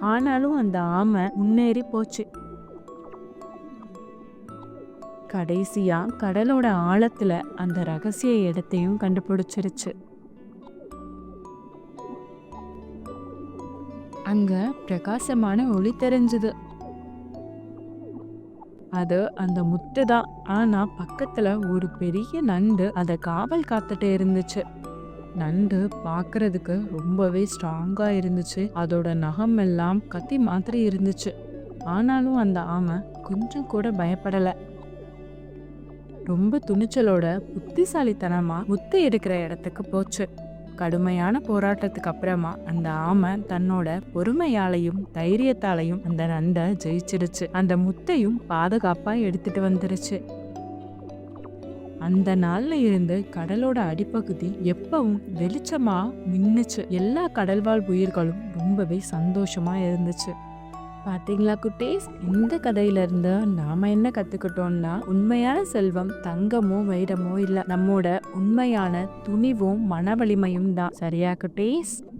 ஆனாலும் அந்த ஆமை முன்னேறி போச்சு. கடைசியா கடலோட ஆழத்துல அந்த ரகசிய இடத்தையும் கண்டுபிடிச்சிருச்சு. அங்க பிரகாசமான ஒளி தெரிஞ்சது. அது அந்த முத்து தான். ஆனா பக்கத்துல ஒரு பெரிய நண்டு அத காவல் காத்துட்டு இருந்துச்சு. நண்டு பாக்குறதுக்கு ரொம்பவே ஸ்ட்ராங்கா இருந்துச்சு. அதோட நகம் எல்லாம் கத்தி மாதிரி இருந்துச்சு. ஆனாலும் அந்த ஆமை கொஞ்சம் கூட பயப்படல. ரொம்ப துணிச்சலோட புத்திசாலித்தனமா முத்து எடுக்கிற இடத்துக்கு போச்சு. கடுமையான போராட்டத்துக்கு அப்புறமா அந்த ஆமை தன்னோட பொறுமையாலையும் தைரியத்தாலையும் அந்த நண்டை ஜெயிச்சிடுச்சு. அந்த முத்தையும் பாதுகாப்பா எடுத்துட்டு வந்துருச்சு. அந்த நாள்ல இருந்து கடலோட அடிப்பகுதி எப்பவும் வெளிச்சமா மின்னுச்சு. எல்லா கடல்வாழ் உயிர்களும் ரொம்பவே சந்தோஷமா இருந்துச்சு. பாத்தீங்களா குட்டீஸ், இந்த கதையில இருந்து நாம என்ன கத்துக்கிட்டோம்னா, உண்மையான செல்வம் தங்கமோ வைரமோ இல்ல, நம்மோட உண்மையான துணிவும் மன வலிமையும் தான். சரியா குட்டீஸ்?